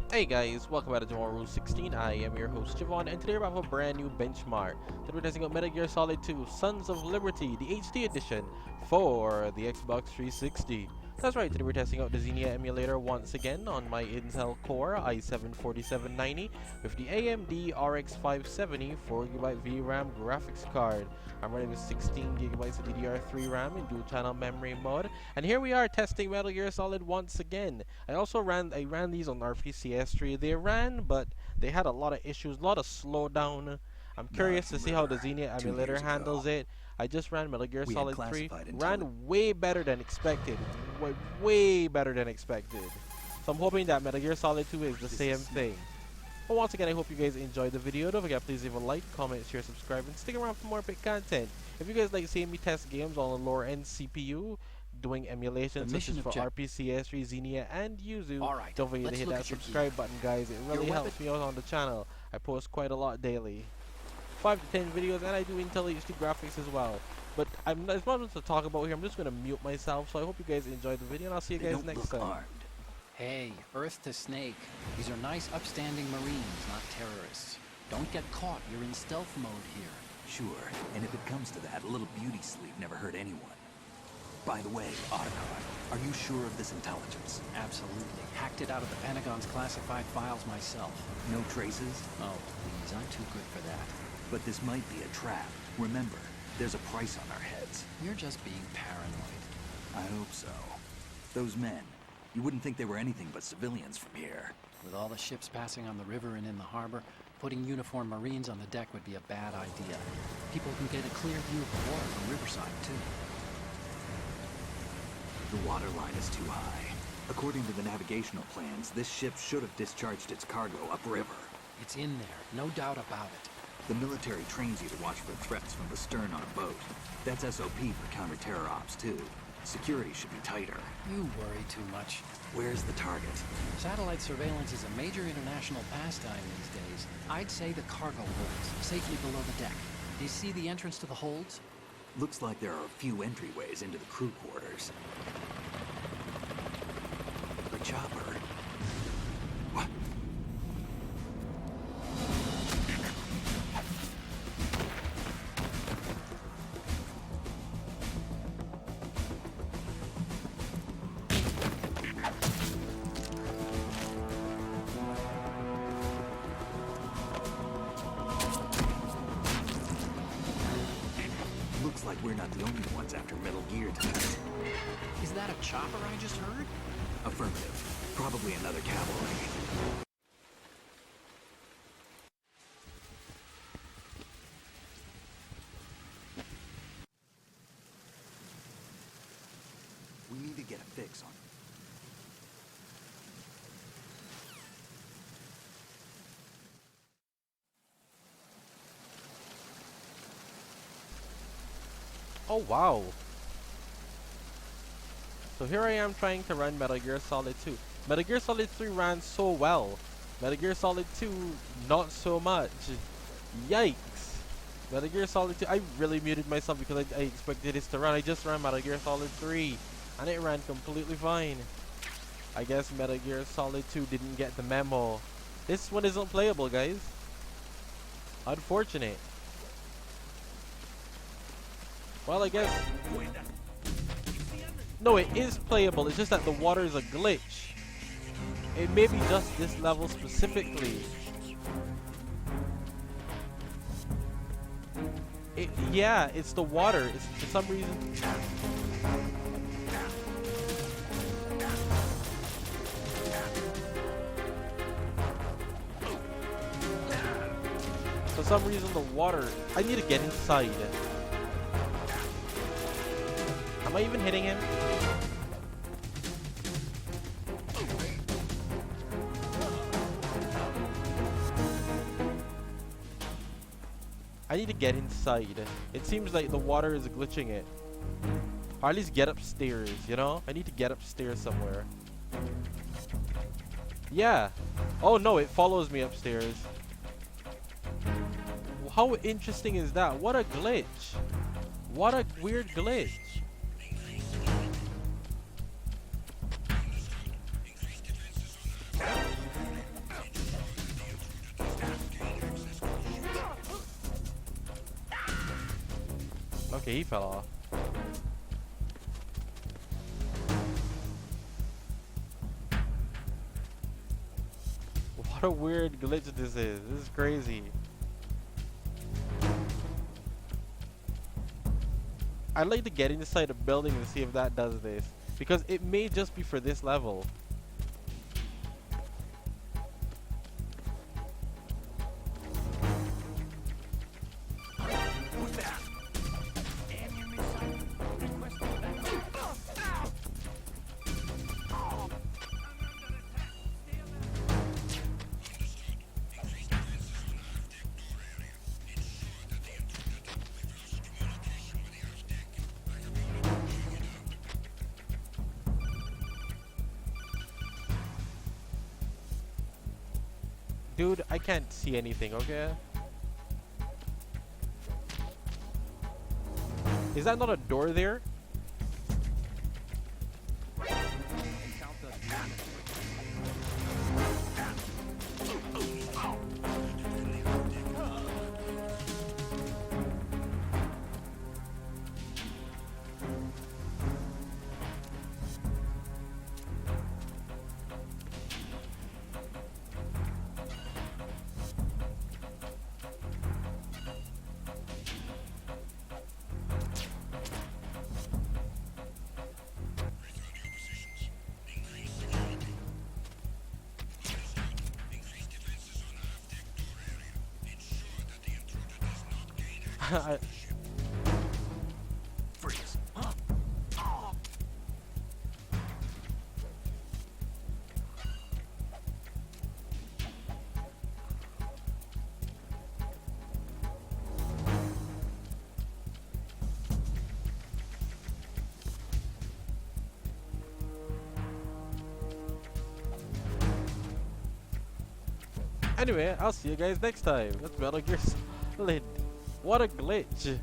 Hey guys, welcome back to Tomorrow 16. I am your host Javon, and today we're about a brand new benchmark. Today we're testing out Metal Gear Solid 2 Sons of Liberty, the HD edition for the Xbox 360. That's right, today we're testing out the Xenia emulator once again on my Intel Core i7-4790 with the AMD RX-570 4GB VRAM graphics card. I'm running with 16GB of DDR3 RAM in dual channel memory mode, and here we are testing Metal Gear Solid once again. I ran these on RPCS3. They ran, but they had a lot of issues, a lot of slowdown. I'm curious to see how the Xenia emulator handles it. I just ran Metal Gear Solid 3, ran way better than expected, way better than expected. So I'm hoping that Metal Gear Solid 2 is the same thing. But once again, I hope you guys enjoyed the video. Don't forget, please leave a like, comment, share, subscribe, and stick around for more epic content. If you guys like seeing me test games on a lower end CPU, doing emulations such as for RPCS3, Xenia, and Yuzu, don't forget to hit that subscribe button, guys. It really helps me out on the channel. I post quite a lot daily. 5 to 10 videos, and I do Intel HD graphics as well. But there's not much to talk about here. I'm just going to mute myself, so I hope you guys enjoyed the video, and I'll see you guys next time. Armed. Hey, Earth to Snake. These are nice, upstanding Marines, not terrorists. Don't get caught. You're in stealth mode here. Sure, and if it comes to that, a little beauty sleep never hurt anyone. By the way, Otacon, are you sure of this intelligence? Absolutely. Hacked it out of the Pentagon's classified files myself. No traces? Oh, please, I'm too good for that. But this might be a trap. Remember, there's a price on our heads. You're just being paranoid. I hope so. Those men, you wouldn't think they were anything but civilians from here. With all the ships passing on the river and in the harbor, putting uniformed Marines on the deck would be a bad idea. People can get a clear view of the water from Riverside, too. The water line is too high. According to the navigational plans, this ship should have discharged its cargo upriver. It's in there, no doubt about it. The military trains you to watch for threats from the stern on a boat. That's SOP for counter-terror ops, too. Security should be tighter. You worry too much. Where's the target? Satellite surveillance is a major international pastime these days. I'd say the cargo holds, safely below the deck. Do you see the entrance to the holds? Looks like there are a few entryways into the crew quarters. The chopper. What? Looks like we're not the only ones after Metal Gear tonight. Is that a chopper I just heard? Affirmative. Probably another cavalry. We need to get a fix on it. Oh wow. So here I am trying to run Metal Gear Solid 2. Metal Gear Solid 3 ran so well. Metal Gear Solid 2, not so much. Yikes. Metal Gear Solid 2, I really muted myself because I expected this to run. I just ran Metal Gear Solid 3 and it ran completely fine. I guess Metal Gear Solid 2 didn't get the memo. This one isn't playable, guys. Unfortunate. Well, I guess... No, it is playable. It's just that the water is a glitch. It may be just this level specifically. Yeah, it's the water. It's for some reason... For some reason, the water... I need to get inside. Am I even hitting him? I need to get inside. It seems like the water is glitching it. Or at least get upstairs, you know? I need to get upstairs somewhere. Yeah. Oh no, it follows me upstairs. How interesting is that? What a glitch. What a weird glitch. Okay, he fell off. What a weird glitch this is. This is crazy. I'd like to get inside the building and see if that does this. Because it may just be for this level. Dude, I can't see anything, okay? Is that not a door there? Freeze. Anyway, I'll see you guys next time. That's Metal Gear Solid. What a glitch.